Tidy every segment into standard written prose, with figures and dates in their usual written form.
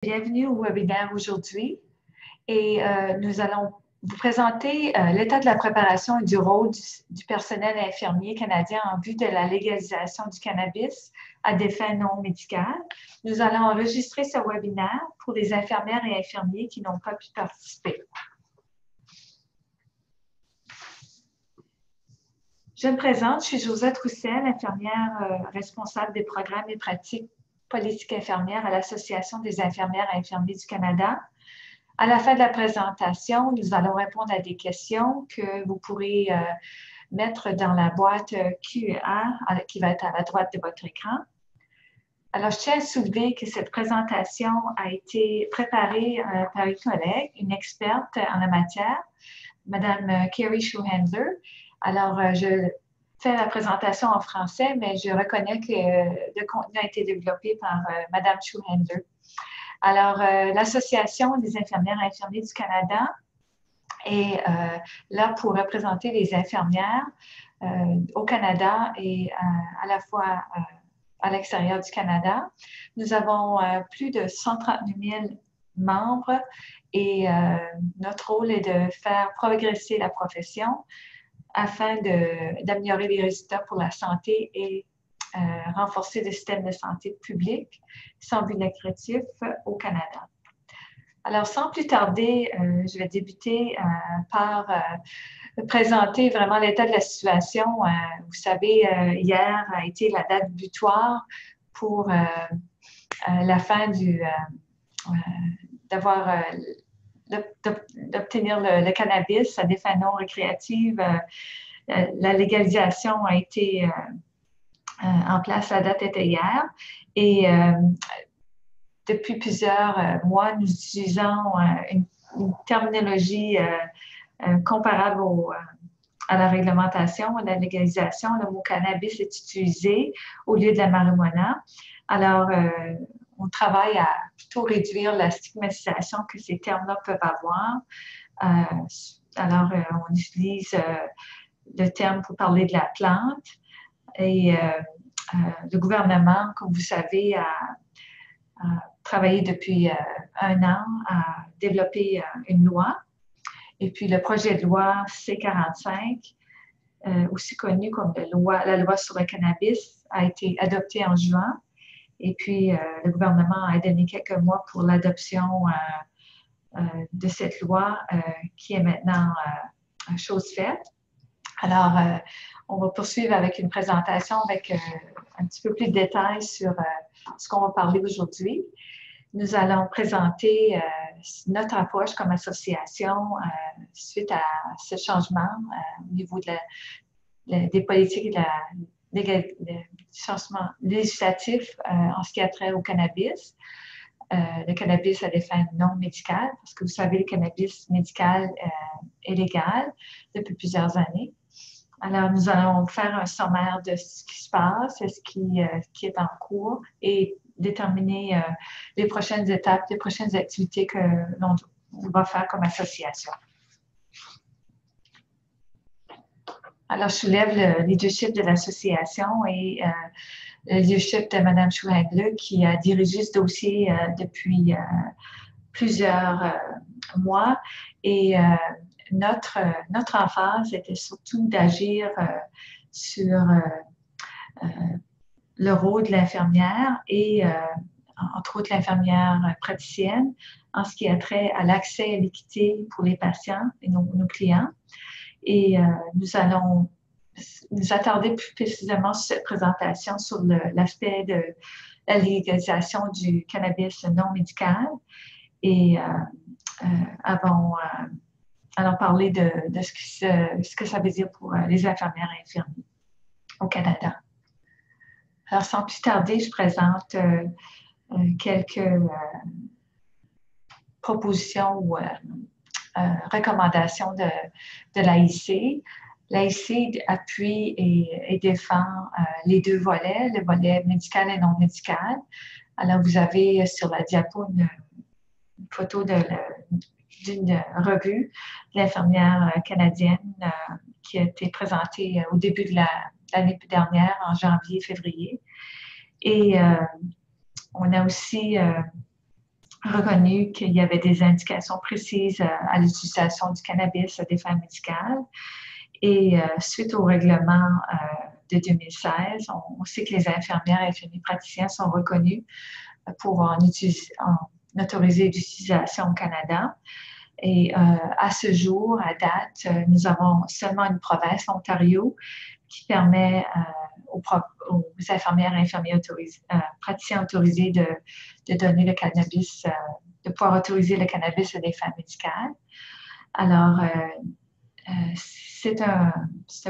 Bienvenue au webinaire aujourd'hui et nous allons vous présenter l'état de la préparation et du rôle du personnel infirmier canadien en vue de la légalisation du cannabis à des fins non médicales. Nous allons enregistrer ce webinaire pour les infirmières et infirmiers qui n'ont pas pu participer. Je me présente, je suis Josette Roussel, infirmière responsable des programmes et pratiques politique infirmière à l'Association des infirmières et infirmiers du Canada. À la fin de la présentation, nous allons répondre à des questions que vous pourrez mettre dans la boîte QR qui va être à la droite de votre écran. Alors, je tiens à soulever que cette présentation a été préparée par une collègue, une experte en la matière, Mme Carrie Schuhandler. Alors, je fais la présentation en français, mais je reconnais que le contenu a été développé par Mme Schuhandler. Alors, l'Association des infirmières et infirmiers du Canada est là pour représenter les infirmières au Canada et à la fois à l'extérieur du Canada. Nous avons plus de 139 000 membres et notre rôle est de faire progresser la profession afin d'améliorer les résultats pour la santé et renforcer le système de santé public sans but lucratif au Canada. Alors, sans plus tarder, je vais débuter par présenter vraiment l'état de la situation. Vous savez, hier a été la date butoir pour la fin d'obtenir le cannabis à des fins non récréatives. La légalisation a été en place, la date était hier. Et depuis plusieurs mois, nous utilisons une terminologie comparable à la réglementation, à la légalisation. Le mot cannabis est utilisé au lieu de la marijuana. Alors, on travaille à plutôt réduire la stigmatisation que ces termes-là peuvent avoir. Alors, on utilise le terme pour parler de la plante. Et le gouvernement, comme vous savez, a travaillé depuis un an à développer une loi. Et puis, le projet de loi C-45, aussi connu comme la loi sur le cannabis, a été adopté en juin. Et puis, le gouvernement a donné quelques mois pour l'adoption de cette loi qui est maintenant chose faite. Alors, on va poursuivre avec une présentation avec un petit peu plus de détails sur ce qu'on va parler aujourd'hui. Nous allons présenter notre approche comme association suite à ce changement au niveau des politiques et du changement législatif en ce qui a trait au cannabis. Le cannabis à des fins non médicales, parce que vous savez, le cannabis médical est légal depuis plusieurs années. Alors, nous allons faire un sommaire de ce qui se passe, ce qui est en cours et déterminer les prochaines étapes, les prochaines activités que l'on va faire comme association. Alors, je soulève le leadership de l'association et le leadership de Mme Schuhandler qui a dirigé ce dossier depuis plusieurs mois. Et notre emphase était surtout d'agir sur le rôle de l'infirmière et entre autres l'infirmière praticienne en ce qui a trait à l'accès à l'équité pour les patients et nos clients. Et nous allons nous attarder plus précisément sur cette présentation sur l'aspect de la légalisation du cannabis non médical et allons parler de ce que ça veut dire pour les infirmières et infirmiers au Canada. Alors, sans plus tarder, je présente quelques propositions ou recommandations de l'AIC. L'AIC appuie et défend les deux volets, le volet médical et non médical. Alors, vous avez sur la diapo une photo d'une revue de l'infirmière canadienne qui a été présentée au début de l'année dernière, en janvier-février. Et on a aussi reconnu qu'il y avait des indications précises à l'utilisation du cannabis à des fins médicales. Et suite au règlement de 2016, on sait que les infirmières et infirmiers praticiens sont reconnus pour en autoriser l'utilisation au Canada. Et à ce jour, à date, nous avons seulement une province, l'Ontario, qui permet aux infirmières et infirmiers praticiens autorisés de donner le cannabis, de pouvoir autoriser le cannabis à des fins médicales. Alors, c'est un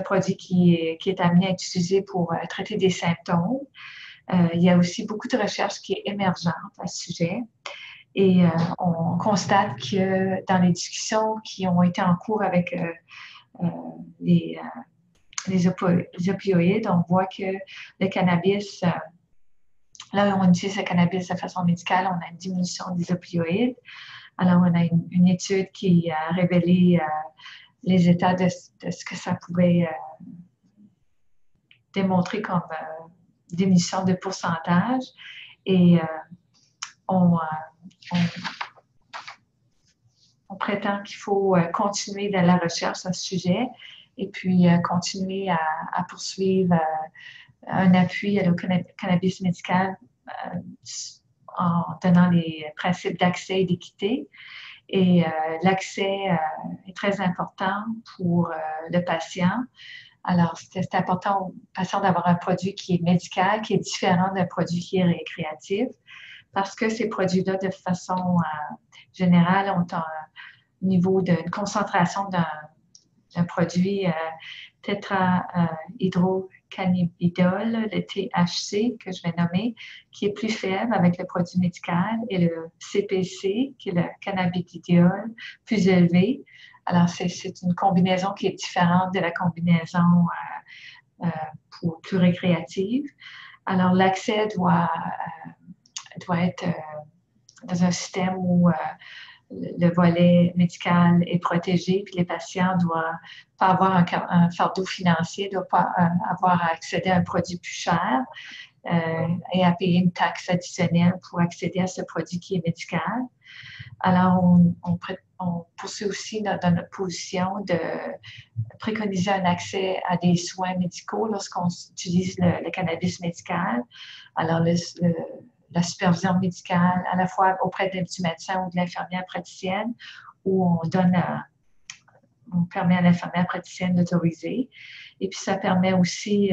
produit qui est amené à être utilisé pour traiter des symptômes. Il y a aussi beaucoup de recherches qui est émergente à ce sujet. Et on constate que dans les discussions qui ont été en cours avec les opioïdes, on voit que le cannabis, là où on utilise le cannabis de façon médicale, on a une diminution des opioïdes. Alors, on a une étude qui a révélé les états de ce que ça pouvait démontrer comme diminution de pourcentage. Et on prétend qu'il faut continuer de la recherche à ce sujet et puis continuer à poursuivre un appui au cannabis médical en donnant les principes d'accès et d'équité. Et l'accès est très important pour le patient. Alors, c'est important au patient d'avoir un produit qui est médical, qui est différent d'un produit qui est récréatif, parce que ces produits-là, de façon générale, ont un niveau de concentration d'un produit tétrahydrocannabinol, le THC, que je vais nommer, qui est plus faible avec le produit médical, et le CPC, qui est le cannabidiol, plus élevé. Alors, c'est une combinaison qui est différente de la combinaison plus récréative. Alors, l'accès doit être dans un système où le volet médical est protégé, puis les patients ne doivent pas avoir un fardeau financier, ne doivent pas avoir à accéder à un produit plus cher et à payer une taxe additionnelle pour accéder à ce produit qui est médical. Alors, on poursuit aussi dans notre position de préconiser un accès à des soins médicaux lorsqu'on utilise le cannabis médical. Alors, la supervision médicale, à la fois auprès du médecin ou de l'infirmière praticienne, où on permet à l'infirmière praticienne d'autoriser. Et puis, ça permet aussi,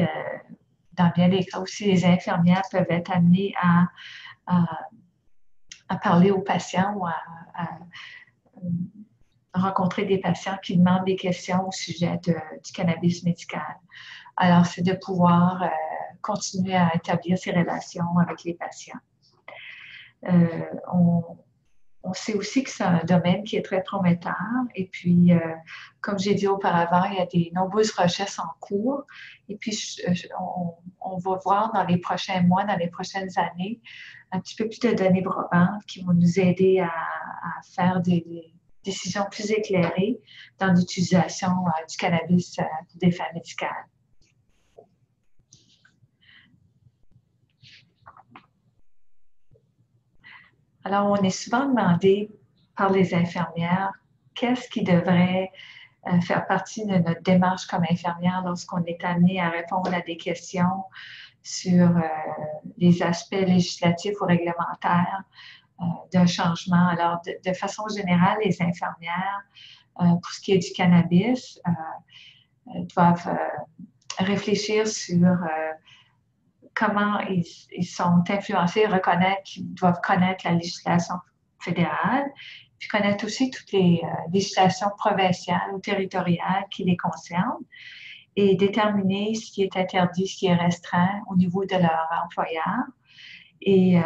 dans bien des cas aussi, les infirmières peuvent être amenées à parler aux patients ou à rencontrer des patients qui demandent des questions au sujet du cannabis médical. Alors, c'est de pouvoir continuer à établir ces relations avec les patients. On sait aussi que c'est un domaine qui est très prometteur. Et puis, comme j'ai dit auparavant, il y a de nombreuses recherches en cours. Et puis, on va voir dans les prochains mois, dans les prochaines années, un petit peu plus de données probantes qui vont nous aider à faire des décisions plus éclairées dans l'utilisation du cannabis pour des fins médicales. Alors, on est souvent demandé par les infirmières qu'est-ce qui devrait faire partie de notre démarche comme infirmière lorsqu'on est amené à répondre à des questions sur les aspects législatifs ou réglementaires d'un changement. Alors, de façon générale, les infirmières, pour ce qui est du cannabis, doivent réfléchir sur comment ils sont influencés, reconnaître qu'ils doivent connaître la législation fédérale, puis connaître aussi toutes les législations provinciales ou territoriales qui les concernent et déterminer ce qui est interdit, ce qui est restreint au niveau de leur employeur. Et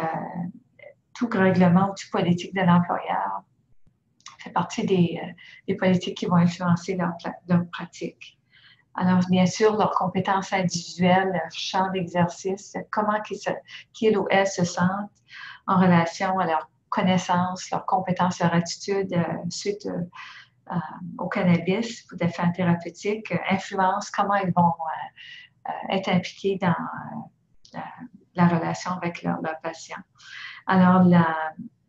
tout règlement ou toute politique de l'employeur fait partie des politiques qui vont influencer leur pratique. Alors, bien sûr, leurs compétences individuelles, leur champ d'exercice, comment qu'ils ou elles se sentent en relation à leurs connaissances, leurs compétences, leur attitude suite au cannabis pour des fins thérapeutiques, influence comment ils vont être impliqués dans la relation avec leurs patients. Alors,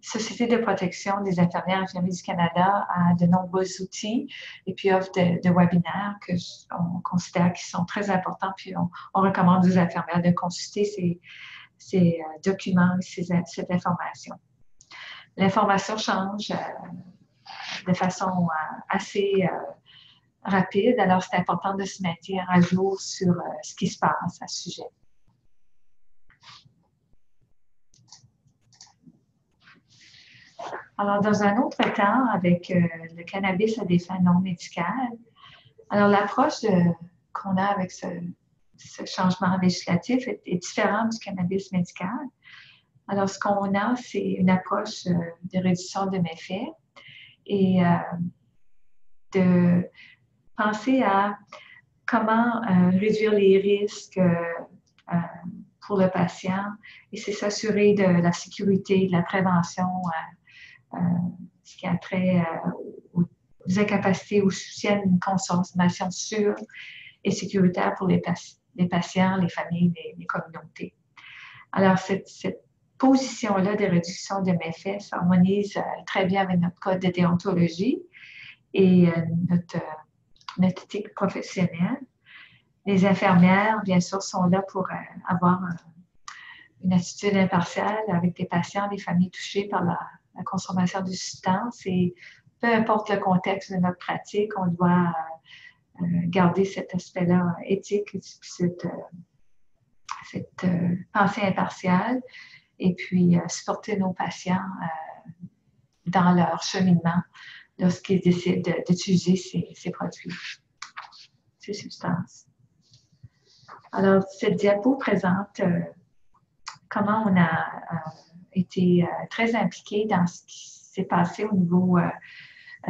Société de protection des infirmières et infirmiers du Canada a de nombreux outils et puis offre de webinaires qu'on considère qui sont très importants. Puis on recommande aux infirmières de consulter ces documents et cette information. L'information change de façon assez rapide, alors c'est important de se maintenir à jour sur ce qui se passe à ce sujet. Alors, dans un autre temps, avec le cannabis à des fins non médicales, alors l'approche qu'on a avec ce changement législatif est différente du cannabis médical. Alors, ce qu'on a, c'est une approche de réduction de méfaits et de penser à comment réduire les risques pour le patient et c'est s'assurer de la sécurité, de la prévention, ce qui a trait aux incapacités ou soutient une consommation sûre et sécuritaire pour les patients, les familles, les communautés. Alors, cette position-là de réduction de méfaits s'harmonise très bien avec notre code de déontologie et notre éthique professionnelle. Les infirmières, bien sûr, sont là pour avoir une attitude impartiale avec des patients, des familles touchées par la consommation de substances et peu importe le contexte de notre pratique, on doit garder cet aspect-là éthique, cette pensée impartiale et puis supporter nos patients dans leur cheminement lorsqu'ils décident d'utiliser ces produits, ces substances. Alors, cette diapo présente comment on a été très impliqué dans ce qui s'est passé au niveau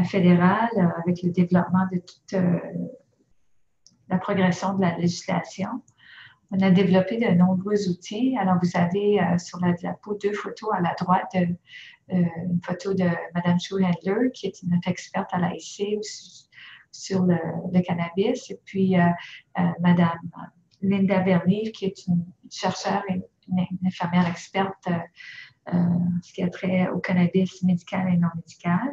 fédéral avec le développement de toute la progression de la législation. On a développé de nombreux outils. Alors, vous avez sur la diapo 2 photos à la droite, une photo de Mme Schuh-Handler, qui est notre experte à l'AIC sur le cannabis, et puis Mme Linda Bernier, qui est une chercheure et une infirmière experte ce qui a trait au cannabis médical et non médical.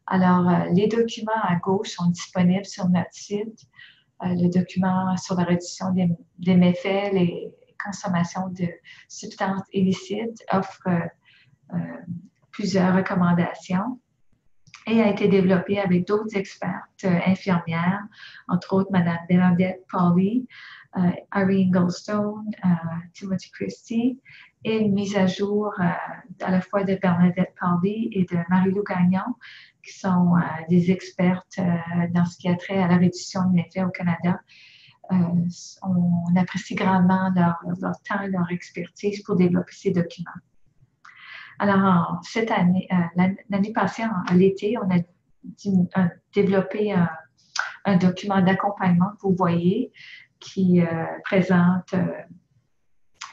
Alors, les documents à gauche sont disponibles sur notre site. Le document sur la réduction des méfaits, les consommations de substances illicites offre plusieurs recommandations et a été développé avec d'autres expertes infirmières, entre autres Mme Bernadette Pauly, Irene Goldstone, Timothy Christie, et une mise à jour à la fois de Bernadette Pauly et de Marie-Lou Gagnon, qui sont des expertes dans ce qui a trait à la réduction de méfaits au Canada. On apprécie grandement leur temps et leur expertise pour développer ces documents. Alors, cette année, l'année passée, à l'été, on a développé un document d'accompagnement que vous voyez qui présente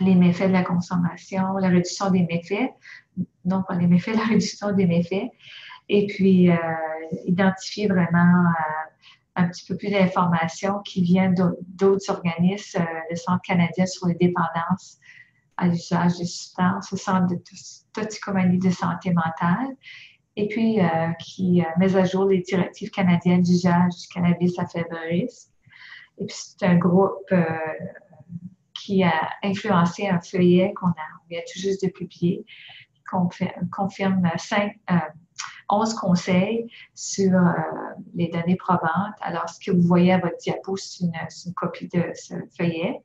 les méfaits de la consommation, la réduction des méfaits, non pas les méfaits, la réduction des méfaits, et puis identifier vraiment un petit peu plus d'informations qui viennent d'autres organismes, le Centre canadien sur les dépendances à l'usage des substances, le Centre de toxicomanie de santé mentale, et puis qui met à jour les directives canadiennes d'usage du cannabis à faible risque. Et puis c'est un groupe qui a influencé un feuillet qu'on vient tout juste de publier, qui confirme 11 conseils sur les données probantes. Alors, ce que vous voyez à votre diapo, c'est une copie de ce feuillet.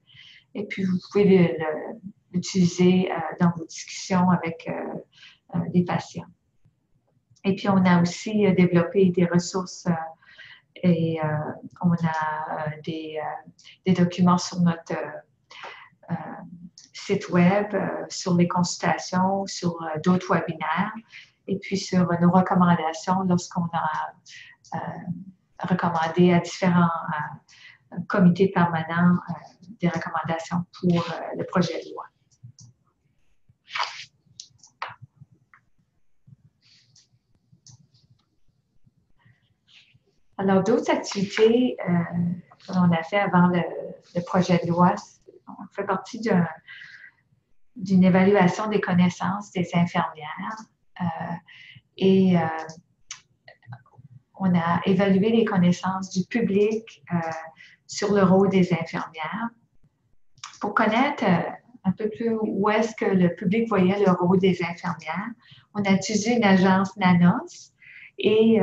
Et puis, vous pouvez l'utiliser dans vos discussions avec les patients. Et puis, on a aussi développé des ressources et on a des documents sur notre site web, sur les consultations, sur d'autres webinaires, et puis sur nos recommandations lorsqu'on a recommandé à différents comités permanents des recommandations pour le projet de loi. Alors, d'autres activités que l'on a fait avant le projet de loi, on fait partie d'une évaluation des connaissances des infirmières. et on a évalué les connaissances du public sur le rôle des infirmières. Pour connaître un peu plus où est-ce que le public voyait le rôle des infirmières, on a utilisé une agence Nanos et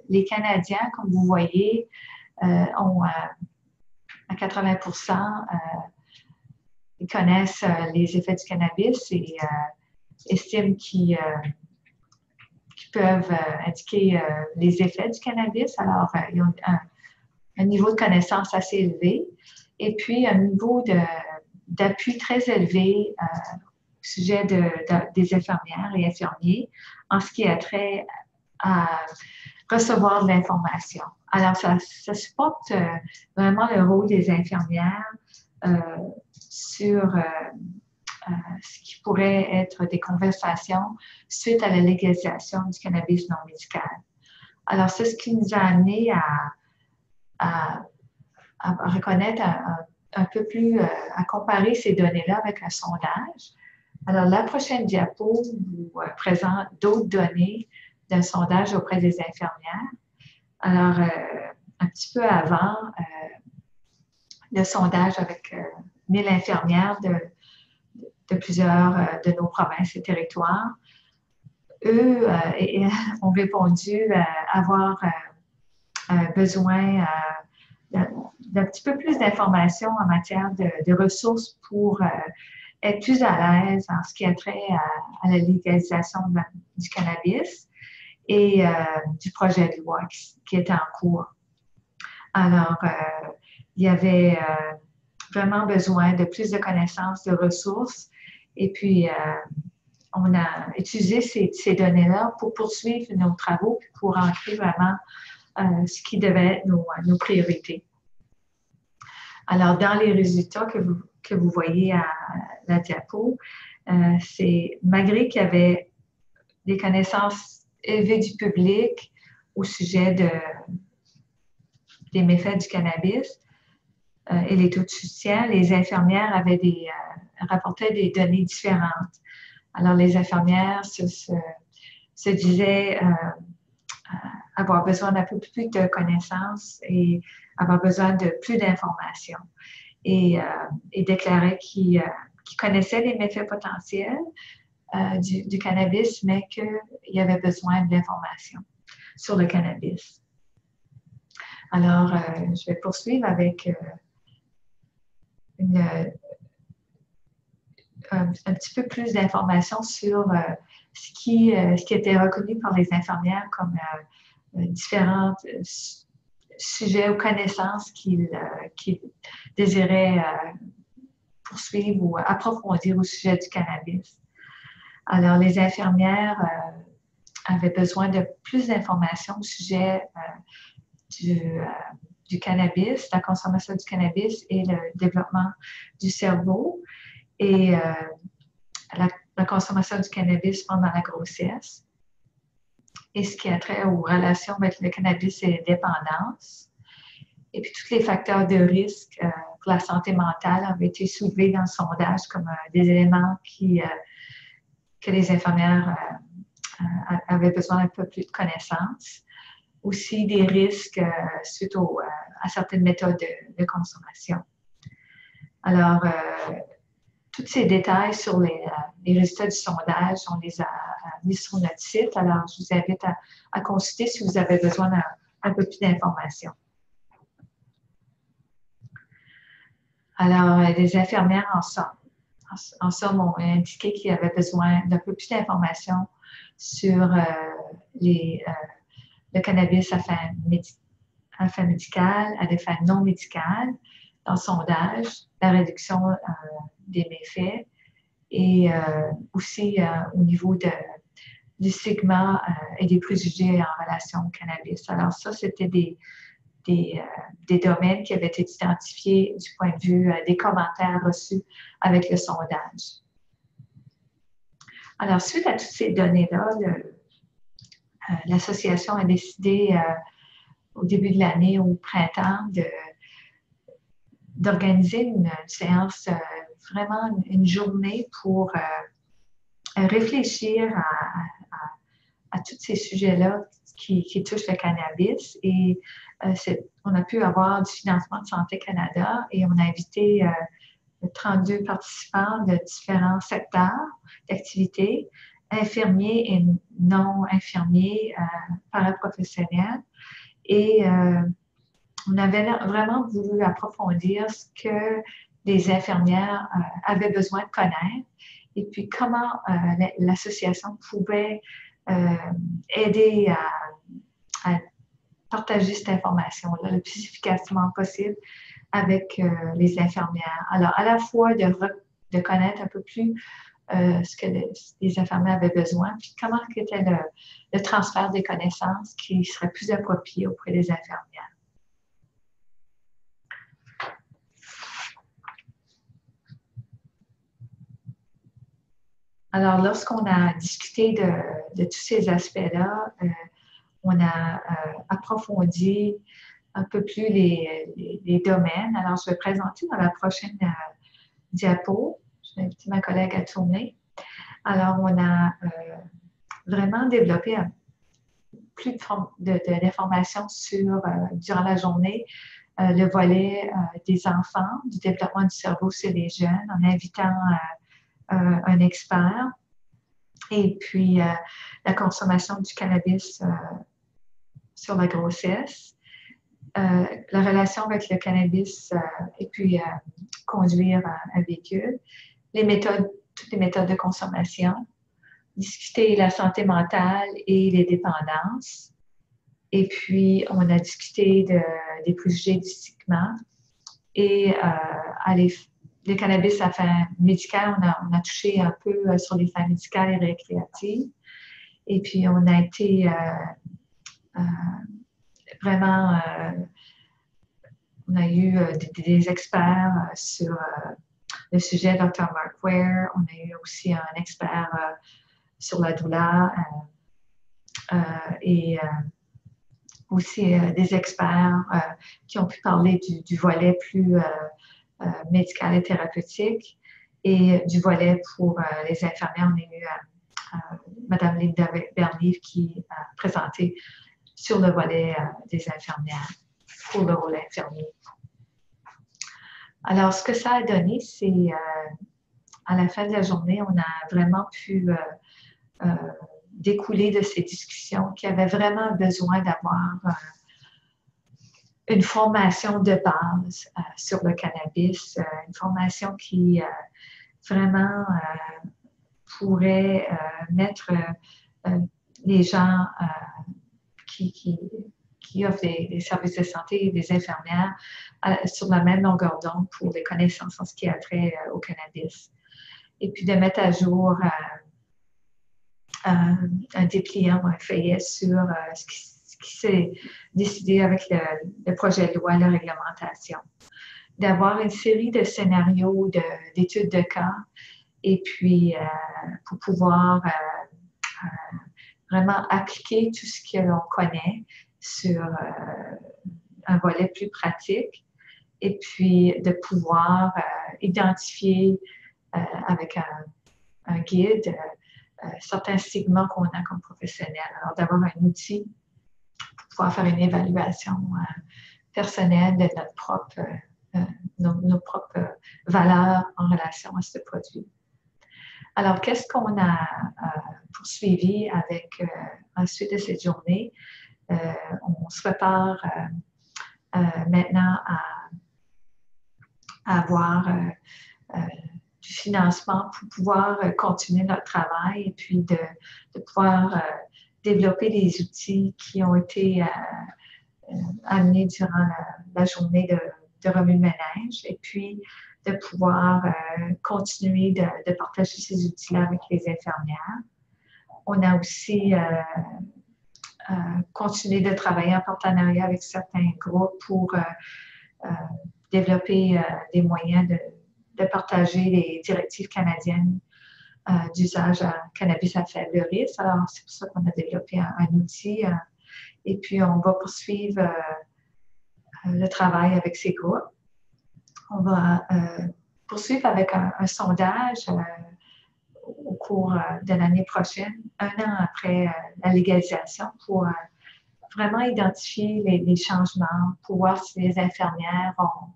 les Canadiens, comme vous voyez, ont à 80%, ils connaissent les effets du cannabis et estiment qu'ils peuvent indiquer les effets du cannabis. Alors, ils ont un niveau de connaissance assez élevé et puis un niveau d'appui très élevé au sujet des infirmières et infirmiers en ce qui a trait à recevoir de l'information. Alors, ça supporte vraiment le rôle des infirmières sur ce qui pourrait être des conversations suite à la légalisation du cannabis non médical. Alors, c'est ce qui nous a amené à reconnaître un peu plus, à comparer ces données-là avec un sondage. Alors, la prochaine diapo vous présente d'autres données d'un sondage auprès des infirmières. Alors, un petit peu avant le sondage avec 1000 infirmières de plusieurs de nos provinces et territoires, eux ont répondu avoir besoin d'un petit peu plus d'informations en matière de ressources pour être plus à l'aise en ce qui a trait à la légalisation du cannabis et du projet de loi qui est en cours. Alors, il y avait vraiment besoin de plus de connaissances, de ressources, et puis on a utilisé ces données-là pour poursuivre nos travaux, puis pour ancrer vraiment ce qui devait être nos priorités. Alors, dans les résultats que vous voyez à la diapo, c'est malgré qu'il y avait des connaissances élevées du public au sujet des méfaits du cannabis et les taux de soutien, les infirmières avaient rapportaient des données différentes. Alors, les infirmières se disaient avoir besoin d'un peu plus de connaissances et avoir besoin de plus d'informations. Et déclaraient qu'ils connaissaient les méfaits potentiels du cannabis, mais qu'il y avait besoin d'informations sur le cannabis. Alors, je vais poursuivre avec un petit peu plus d'informations sur ce qui était reconnu par les infirmières comme différents sujets ou connaissances qu'ils désiraient poursuivre ou approfondir au sujet du cannabis. Alors, les infirmières avaient besoin de plus d'informations au sujet du cannabis, la consommation du cannabis et le développement du cerveau et la consommation du cannabis pendant la grossesse et ce qui a trait aux relations avec le cannabis et les dépendances. Et puis, tous les facteurs de risque pour la santé mentale avaient été soulevés dans le sondage comme des éléments que les infirmières avaient besoin d'un peu plus de connaissances. Aussi des risques suite à certaines méthodes de consommation. Alors, tous ces détails sur les résultats du sondage, on les a mis sur notre site. Alors, je vous invite à consulter si vous avez besoin d'un peu plus d'informations. Alors, les infirmières en somme ont indiqué qu'il y avait besoin d'un peu plus d'informations sur le cannabis à fin médicale, à des fins non médicales, dans le sondage, la réduction des méfaits et aussi au niveau du stigma et des préjugés en relation au cannabis. Alors ça, c'était des domaines qui avaient été identifiés du point de vue des commentaires reçus avec le sondage. Alors, suite à toutes ces données-là, l'association a décidé au début de l'année, au printemps, d'organiser une séance, vraiment une journée pour réfléchir à tous ces sujets-là qui touchent le cannabis. Et on a pu avoir du financement de Santé Canada et on a invité 32 participants de différents secteurs d'activité, infirmiers et non infirmiers, paraprofessionnels. Et on avait vraiment voulu approfondir ce que les infirmières avaient besoin de connaître et puis comment l'association pouvait aider à partager cette information-là le plus efficacement possible avec les infirmières. Alors, à la fois de connaître un peu plus ce que les infirmières avaient besoin, puis comment était le transfert des connaissances qui serait plus approprié auprès des infirmières. Alors, lorsqu'on a discuté de tous ces aspects-là, on a approfondi un peu plus les domaines. Alors, je vais présenter dans la prochaine diapo. Je vais inviter ma collègue à tourner. Alors, on a vraiment développé plus d'informations durant la journée, le volet des enfants, du développement du cerveau chez les jeunes, en invitant un expert. Et puis, la consommation du cannabis sur la grossesse, la relation avec le cannabis et puis conduire un véhicule, toutes les méthodes de consommation, discuter la santé mentale et les dépendances. Et puis, on a discuté des préjugés du stigma et les cannabis à fin médicale, on a touché un peu sur les fins médicales et récréatives. Et puis, on a été vraiment, on a eu des experts sur le sujet, Dr. Mark Ware. On a eu aussi un expert sur la douleur et aussi des experts qui ont pu parler du volet plus médical et thérapeutique et du volet pour les infirmières. On a eu Mme Linda Bernive qui a présenté sur le volet des infirmières pour le rôle infirmier. Alors, ce que ça a donné, c'est à la fin de la journée, on a vraiment pu découler de ces discussions qui avaient vraiment besoin d'avoir une formation de base sur le cannabis, une formation qui vraiment pourrait mettre les gens qui offrent des services de santé et des infirmières sur la même longueur d'onde pour les connaissances en ce qui a trait au cannabis. Et puis de mettre à jour un dépliant ou un feuillet sur ce qui s'est décidé avec le projet de loi, la réglementation. D'avoir une série de scénarios, d'études de cas, et puis pour pouvoir vraiment appliquer tout ce que l'on connaît sur un volet plus pratique, et puis de pouvoir identifier avec un guide certains stigmas qu'on a comme professionnels. Alors, d'avoir un outil pour pouvoir faire une évaluation personnelle de nos propres valeurs en relation à ce produit. Alors, qu'est-ce qu'on a poursuivi avec ensuite de cette journée? On se prépare maintenant à avoir du financement pour pouvoir continuer notre travail et puis de pouvoir développer des outils qui ont été amenés durant la journée de remue-ménage et puis de pouvoir continuer de partager ces outils-là avec les infirmières. On a aussi continué de travailler en partenariat avec certains groupes pour développer des moyens de partager les directives canadiennes d'usage à cannabis à faible risque. Alors, c'est pour ça qu'on a développé un outil. Et puis, on va poursuivre le travail avec ces groupes. On va poursuivre avec un sondage au cours de l'année prochaine, un an après la légalisation, pour vraiment identifier les changements, pour voir si les infirmières ont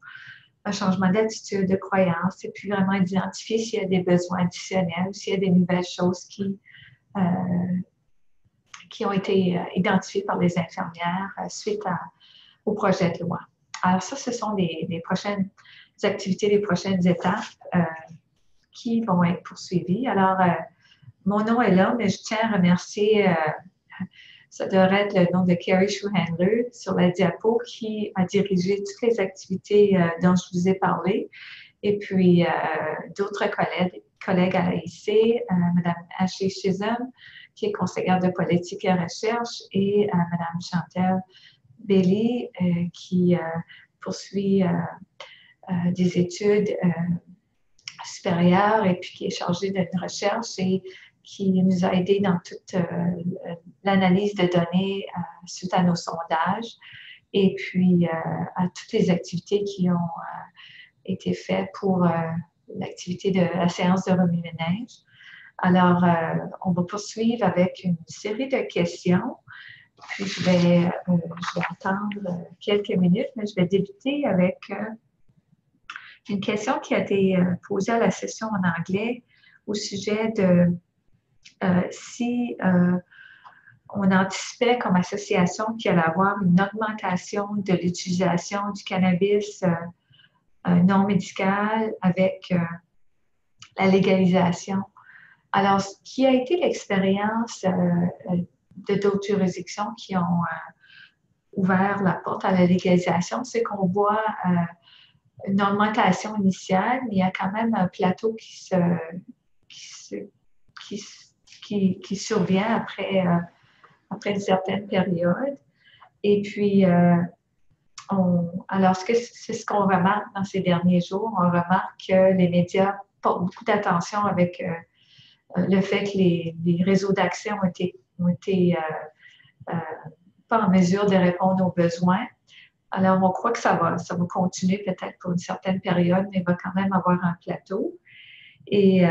un changement d'attitude, de croyance, et puis vraiment identifier s'il y a des besoins additionnels ou s'il y a des nouvelles choses qui ont été identifiées par les infirmières suite au projet de loi. Alors ça, ce sont les prochaines activités, les prochaines étapes qui vont être poursuivies. Alors, mon nom est là, mais je tiens à remercier, ça devrait être le nom de Carrie Schuhandler sur la diapo, qui a dirigé toutes les activités dont je vous ai parlé. Et puis, d'autres collègues à l'AIC, Mme Ashley Chisholm, qui est conseillère de politique et recherche, et Mme Chantal Bailey, qui poursuit des études supérieures et puis qui est chargée d'une recherche et qui nous a aidés dans toute l'analyse de données suite à nos sondages et puis à toutes les activités qui ont été faites pour l'activité de la séance de remue-ménage. Alors, on va poursuivre avec une série de questions. Puis, je vais attendre quelques minutes, mais je vais débuter avec une question qui a été posée à la session en anglais au sujet de si on anticipait comme association qu'il allait y avoir une augmentation de l'utilisation du cannabis non médical avec la légalisation. Alors, ce qui a été l'expérience de d'autres juridictions qui ont ouvert la porte à la légalisation, c'est qu'on voit une augmentation initiale, mais il y a quand même un plateau qui survient après une certaine période. Et puis, alors, c'est ce qu'on remarque dans ces derniers jours. On remarque que les médias portent beaucoup d'attention avec le fait que les réseaux d'accès ont été pas en mesure de répondre aux besoins. Alors, on croit que ça va continuer peut-être pour une certaine période, mais il va quand même avoir un plateau. Et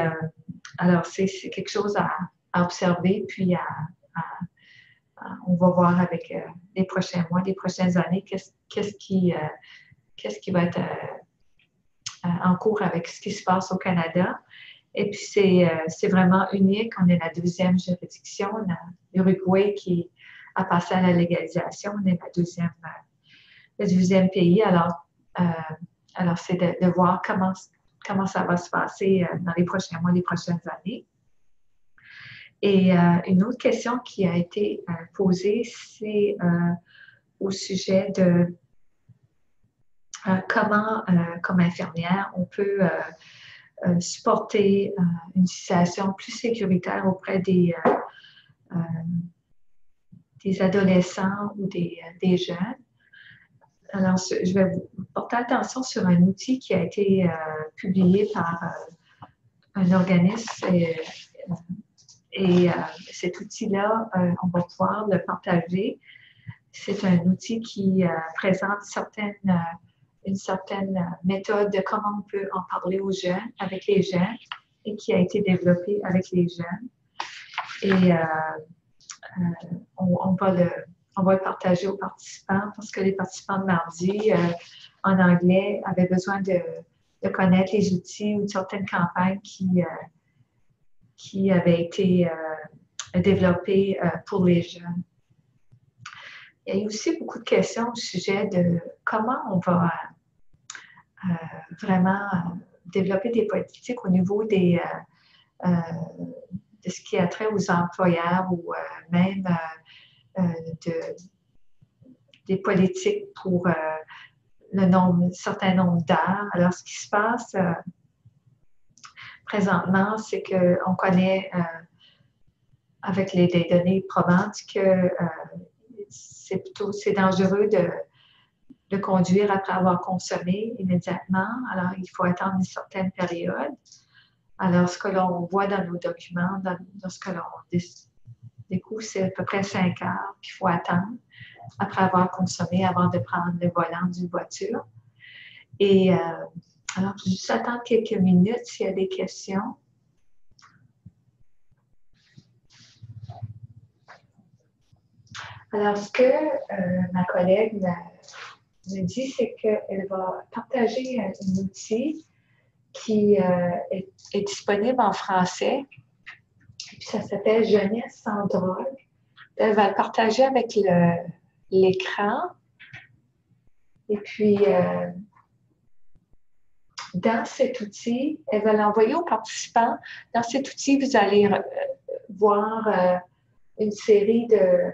alors, c'est quelque chose à observer, puis on va voir avec les prochains mois, les prochaines années, qu'est-ce qui va être en cours avec ce qui se passe au Canada. Et puis, c'est vraiment unique. On est la deuxième juridiction. On a l'Uruguay qui a passé à la légalisation. On est le deuxième pays. Alors c'est de voir comment ça va se passer dans les prochains mois, les prochaines années. Et une autre question qui a été posée, c'est au sujet de comment, comme infirmière, on peut supporter une situation plus sécuritaire auprès des adolescents ou des jeunes. Alors, je vais vous porter attention sur un outil qui a été publié par un organisme et cet outil-là, on va pouvoir le partager. C'est un outil qui présente une certaine méthode de comment on peut en parler aux jeunes, avec les jeunes, et qui a été développé avec les jeunes. Et on va le partager aux participants parce que les participants de mardi, en anglais, avaient besoin de connaître les outils ou certaines campagnes qui avaient été développées pour les jeunes. Il y a eu aussi beaucoup de questions au sujet de comment on va vraiment développer des politiques au niveau de ce qui a trait aux employeurs ou même des politiques pour un certain nombre d'heures. Alors, ce qui se passe présentement, c'est qu'on connaît avec les données probantes que c'est dangereux de conduire après avoir consommé immédiatement. Alors, il faut attendre une certaine période. Alors, ce que l'on voit dans nos documents, dans ce que l'on découvre, c'est à peu près 5 heures qu'il faut attendre après avoir consommé avant de prendre le volant d'une voiture. Et alors, je vais juste attendre quelques minutes s'il y a des questions. Alors, ce que ma collègue me dit, c'est qu'elle va partager un outil qui est disponible en français. Puis ça s'appelle Jeunesse sans drogue. Elle va le partager avec l'écran. Et puis, dans cet outil, elle va l'envoyer aux participants. Dans cet outil, vous allez voir une série de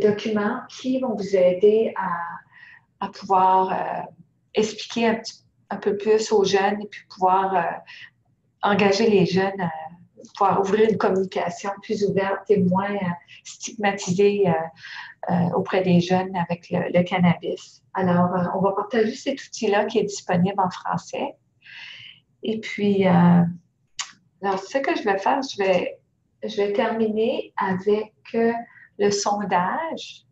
documents qui vont vous aider à pouvoir expliquer un peu plus aux jeunes et puis pouvoir engager les jeunes à pouvoir ouvrir une communication plus ouverte et moins stigmatisée auprès des jeunes avec le cannabis. Alors, on va partager cet outil-là qui est disponible en français. Et puis, alors, ce que je vais faire, je vais terminer avec le sondage.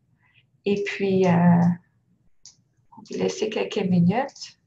Et puis, on va laisser quelques minutes.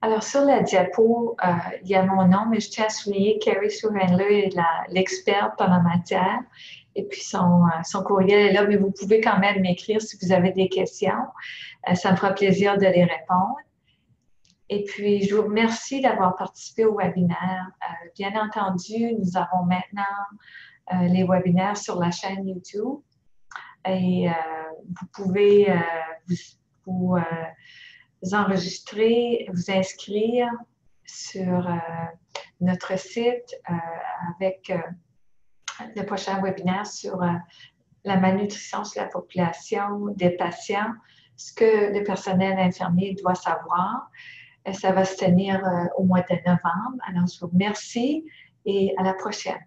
Alors, sur la diapo, il y a mon nom, mais je tiens à souligner Carrie Sue-Handler est l'experte en la matière. Et puis, son courriel est là, mais vous pouvez quand même m'écrire si vous avez des questions. Ça me fera plaisir de les répondre. Et puis, je vous remercie d'avoir participé au webinaire. Bien entendu, nous avons maintenant les webinaires sur la chaîne YouTube. Et vous pouvez vous enregistrer, vous inscrire sur notre site avec le prochain webinaire sur la malnutrition sur la population des patients, ce que le personnel infirmier doit savoir. Ça va se tenir au mois de novembre. Alors, je vous remercie et à la prochaine.